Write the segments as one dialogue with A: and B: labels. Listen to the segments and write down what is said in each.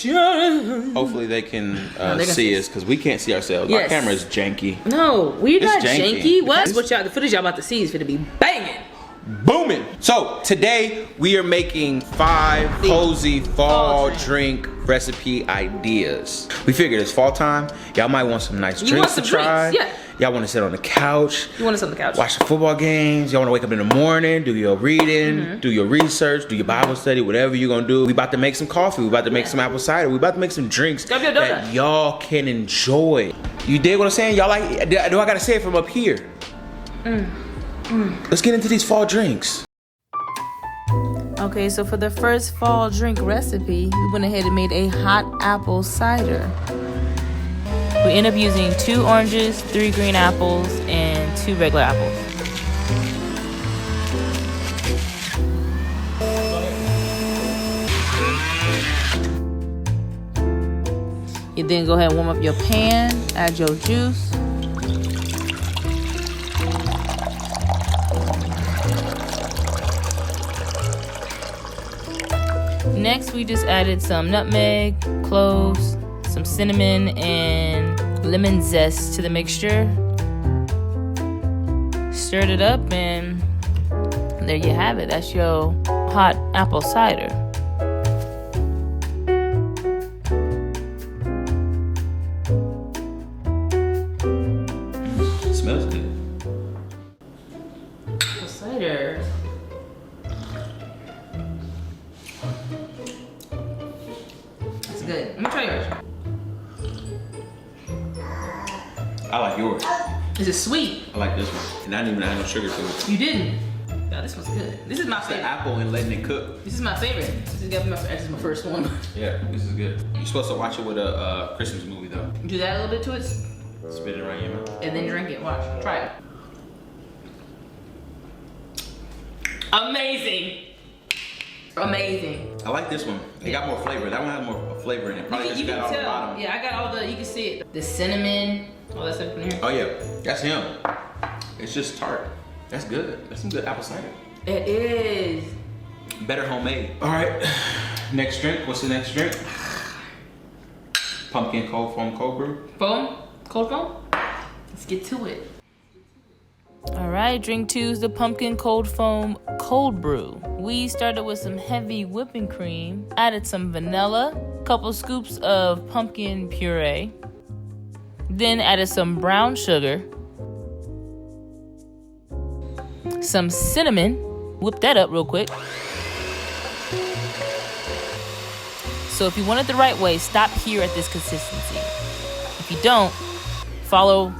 A: Hopefully they can see us because we can't see ourselves. Yes. Our camera is janky.
B: No, we're not janky. What? The footage y'all about to see is gonna be banging.
A: Booming. So today we are making 5 cozy fall drink recipe ideas. We figured it's fall time. Y'all might want some nice drinks to try. Yeah. Y'all want to sit on the couch.
B: You want to sit on the couch.
A: Watch the football games. Y'all want to wake up in the morning, do your reading, do your research, do your Bible study, whatever you're going to do. We about to make some coffee. We about to make some apple cider. We about to make some drinks that y'all can enjoy. You dig what I'm saying? Y'all like, do I got to say it from up here? Let's get into these fall drinks.
B: Okay, so for the first fall drink recipe, we went ahead and made a hot apple cider. We end up using 2 oranges, 3 green apples, and 2 regular apples. You then go ahead and warm up your pan, add your juice. Next, we just added some nutmeg, cloves, some cinnamon, and lemon zest to the mixture. Stirred it up, and there you have it. That's your hot apple cider.
A: It smells good.
B: Apple cider. Good. Let me try yours.
A: I like yours.
B: Is it sweet?
A: I like this one. And I didn't even add no sugar to it.
B: You didn't? Yeah, this one's good. This is my favorite.
A: The apple and letting it cook.
B: This is my favorite. This is my first one.
A: Yeah, this is good. You're supposed to watch it with a Christmas movie though.
B: Do that a little bit to it.
A: Spit it around your mouth.
B: And then drink it. Watch. Try it. Amazing. Amazing.
A: I like this one. It got more flavor. That one has more flavor in it. Probably
B: you
A: got
B: can
A: all
B: tell.
A: the bottom.
B: Yeah, I got all the, you can see it. The cinnamon, all that stuff in here.
A: Oh yeah, that's him. It's just tart. That's good. That's some good apple cider.
B: It is.
A: Better homemade. All right, next drink. What's the next drink? Pumpkin cold foam cold brew.
B: Foam? Cold foam? Let's get to it. All right, drink 2 is the pumpkin cold foam cold brew. We started with some heavy whipping cream, added some vanilla, a couple scoops of pumpkin puree, then added some brown sugar, some cinnamon, whip that up real quick. So if you want it the right way, stop here at this consistency. If you don't, follow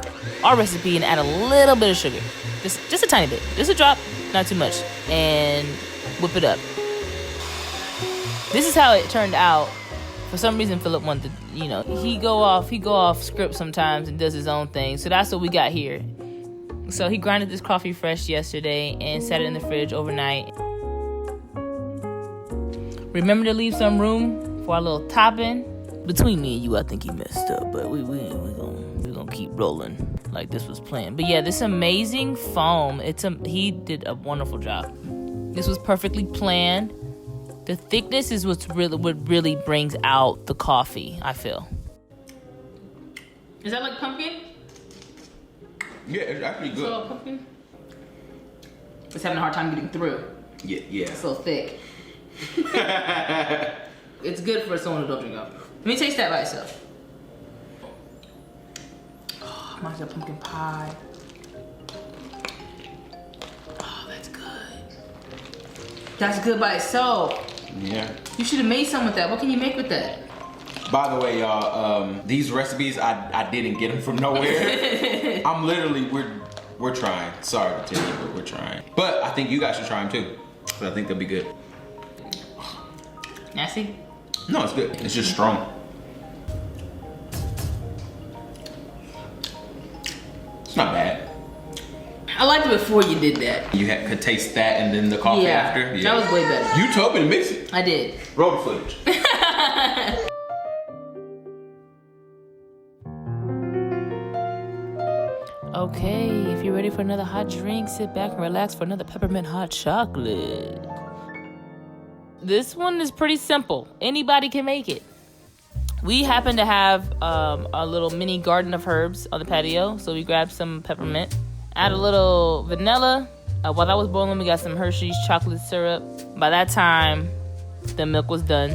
B: our recipe and add a little bit of sugar. Just a tiny bit. Just a drop, not too much. And whip it up. This is how it turned out. For some reason, Philip wanted to, he go off script sometimes and does his own thing. So that's what we got here. So he grinded this coffee fresh yesterday and set it in the fridge overnight. Remember to leave some room for our little topping. Between me and you, I think he messed up, but we're gonna keep rolling like this was planned. But yeah, this amazing foam, he did a wonderful job. This was perfectly planned. The thickness is what really brings out the coffee, I feel. Is that like pumpkin?
A: Yeah, it's actually good.
B: So pumpkin? It's having a hard time getting through.
A: Yeah.
B: It's so thick. It's good for someone who don't drink coffee. Let me taste that by itself. Oh, reminds me of pumpkin pie. Oh, that's good. That's good by itself.
A: Yeah.
B: You should have made some with that. What can you make with that?
A: By the way, y'all, these recipes, I didn't get them from nowhere. I'm literally, we're trying. Sorry to tell you, but we're trying. But I think you guys should try them too. But I think they'll be good.
B: Nasty?
A: No, it's good. It's just strong. It's not bad.
B: I liked it before you did that.
A: You could taste that and then the coffee after?
B: Yeah, that was way better.
A: You told me to mix it.
B: I did.
A: Roll the footage.
B: Okay, if you're ready for another hot drink, sit back and relax for another Peppermint Hot Chocolate. This one is pretty simple. Anybody can make it. We happen to have a little mini garden of herbs on the patio, so we grabbed some peppermint. Add a little vanilla. While that was boiling, we got some Hershey's chocolate syrup. By that time, the milk was done.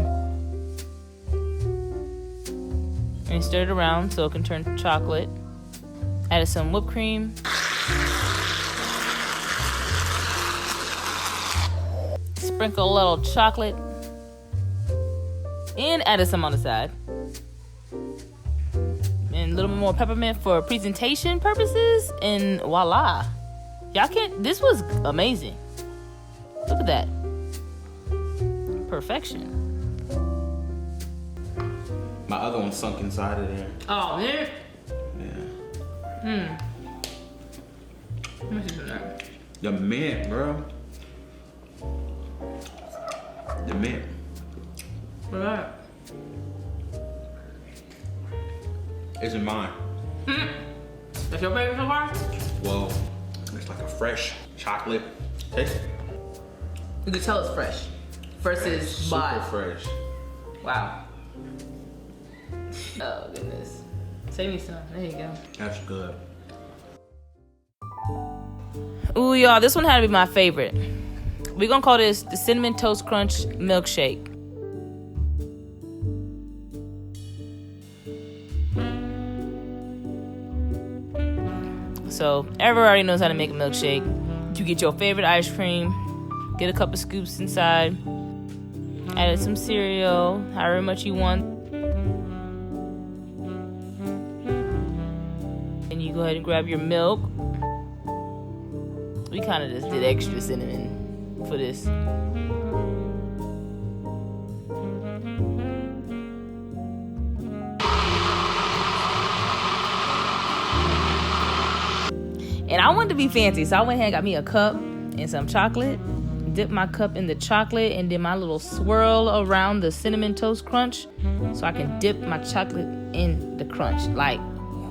B: And stirred it around so it can turn to chocolate. Added some whipped cream. Sprinkle a little chocolate. And added some on the side. And a little bit more peppermint for presentation purposes. And voila. Y'all can't, this was amazing. Look at that. Perfection.
A: My other one sunk inside of there.
B: Oh, man.
A: Yeah.
B: Let me see some of that.
A: The mint, bro. The mint.
B: What about
A: It's in mine.
B: That's your favorite so far?
A: Whoa. It's like a fresh chocolate. Taste it.
B: You can tell it's fresh versus
A: Super
B: bought.
A: fresh.
B: Wow. Oh, goodness. Save me some. There you go.
A: That's good.
B: Ooh, y'all, this one had to be my favorite. We're gonna call this the Cinnamon Toast Crunch Milkshake. So, everyone already knows how to make a milkshake. You get your favorite ice cream, get a couple scoops inside, add some cereal, however much you want. And you go ahead and grab your milk. We kind of just did extra cinnamon for this. And I wanted to be fancy, so I went ahead and got me a cup and some chocolate. Dipped my cup in the chocolate and did my little swirl around the Cinnamon Toast Crunch so I can dip my chocolate in the crunch. Like,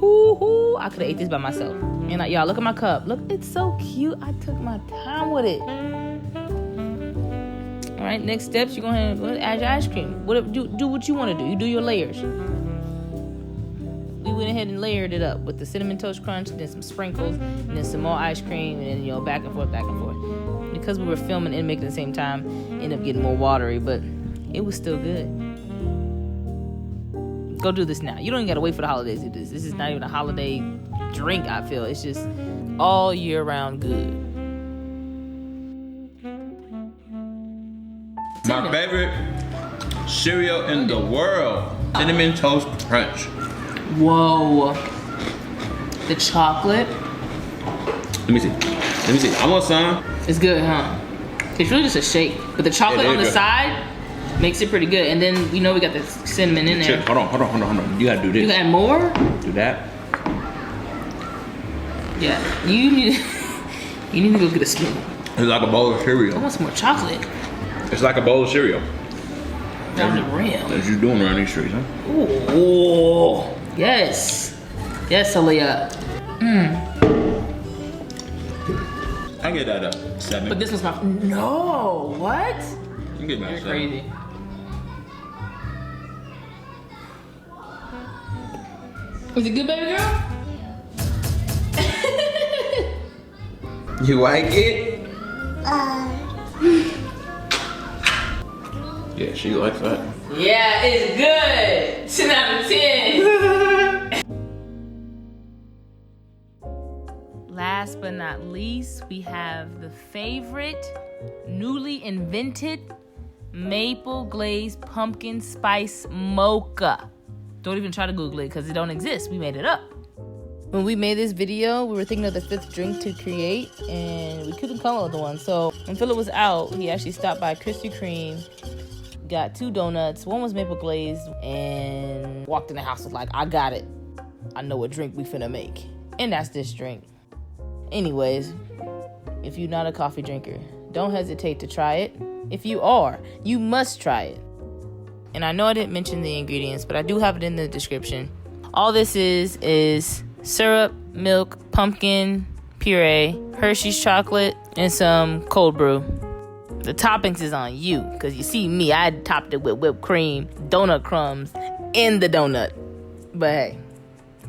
B: whoo-hoo, I could have ate this by myself. And like, y'all, look at my cup. Look, it's so cute. I took my time with it. All right, next steps, you're going to add your ice cream. Do what you want to do. You do your layers. We went ahead and layered it up with the Cinnamon Toast Crunch, and then some sprinkles, and then some more ice cream, and then, you know, back and forth, back and forth. Because we were filming and making at the same time, ended up getting more watery, but it was still good. Go do this now. You don't even gotta wait for the holidays to do this. This is not even a holiday drink, I feel. It's just all year round good.
A: My favorite cereal in the world. Cinnamon Toast Crunch.
B: Whoa. The chocolate.
A: Let me see. I want some.
B: It's good, huh? It's really just a shake. But the chocolate on the side makes it pretty good. And then, you know, we got the cinnamon in there.
A: Hold on. You gotta do this.
B: You add more?
A: Do that.
B: Yeah. You need to go get a spoon.
A: It's like a bowl of cereal.
B: I want some more chocolate.
A: It's like a bowl of cereal.
B: Down the rim.
A: That's you doing around these streets, huh?
B: Ooh. Yes. Yes, Aaliyah.
A: I get that 7.
B: But this was my... No. What?
A: You get that
B: You're
A: 7.
B: crazy. Was it good, baby girl?
A: You like it? Yeah, she likes that.
B: Yeah, it's good. 10 out of 10. Last but not least, we have the favorite, newly invented maple glazed pumpkin spice mocha. Don't even try to Google it because it don't exist. We made it up. When we made this video, we were thinking of the 5th drink to create, and we couldn't come up with one. So when Philip was out, he actually stopped by Krispy Kreme, got 2 donuts. One was maple glazed, and walked in the house, was like, I got it. I know what drink we finna make. And that's this drink. Anyways, if you're not a coffee drinker, don't hesitate to try it. If you are, you must try it. And I know I didn't mention the ingredients, but I do have it in the description. All this is syrup, milk, pumpkin, puree, Hershey's chocolate, and some cold brew. The toppings is on you, because you see me, I topped it with whipped cream, donut crumbs in the donut. But hey,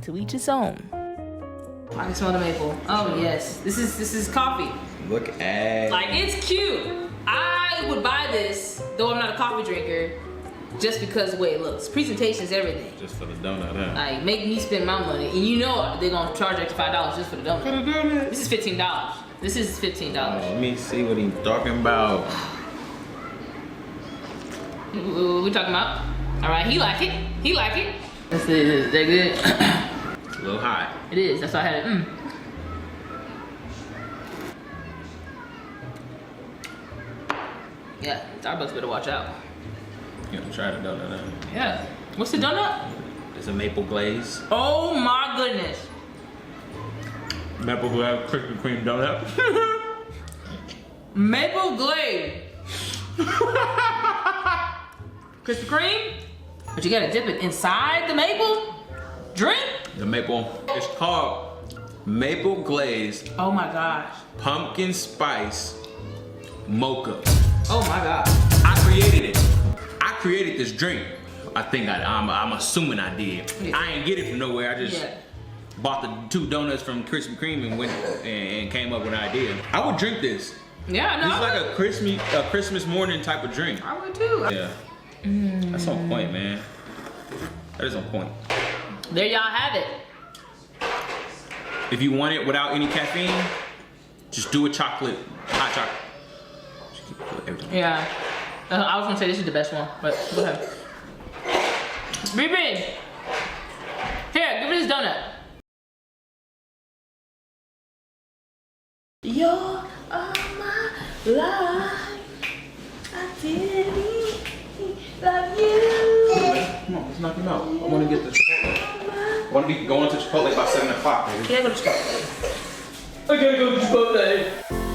B: to each his own. I can smell the maple. Oh yes, this is coffee.
A: Look at.
B: Like, it's cute. I would buy this, though I'm not a coffee drinker, just because the way it looks. Presentation's everything.
A: Just for the donut, huh?
B: Like, make me spend my money, and you know they're gonna charge extra $5 just for the donut.
A: For the donut.
B: This is $15. This is $15.
A: Let me see what he's talking about.
B: What we talking about? All right, he like it. He like it. Let's see, is that good?
A: It's a little hot.
B: It is. That's why I had it. Yeah, Starbucks better watch out.
A: You gonna try the donut, huh?
B: Yeah. What's the donut?
A: It's a maple glaze.
B: Oh my goodness.
A: Maple glaze Krispy Kreme donut.
B: Maple glaze. Krispy Kreme? But you gotta dip it inside the maple drink?
A: The maple. It's called maple glaze.
B: Oh my gosh.
A: Pumpkin spice mocha.
B: Oh my gosh.
A: I created it. I created this drink. I think I'm assuming I did.
B: Yeah.
A: I ain't get it from nowhere. I just bought the 2 donuts from Krispy Kreme and went and came up with an idea. I would drink this.
B: Yeah, no.
A: This is like a Christmas morning type of drink.
B: I would too.
A: Yeah. That's on point, man. That is on point.
B: There y'all have it.
A: If you want it without any caffeine, just do a hot chocolate. Just keep it every time.
B: Yeah. I was gonna say this is the best one, but go ahead. BB! Here, give me this donut. You're all my life. I didn't love you.
A: Come on, let's knock him out. I want to get the Chipotle. I want to be going to Chipotle by 7 o'clock, baby.
B: Can I go to Chipotle? I gotta go to Chipotle.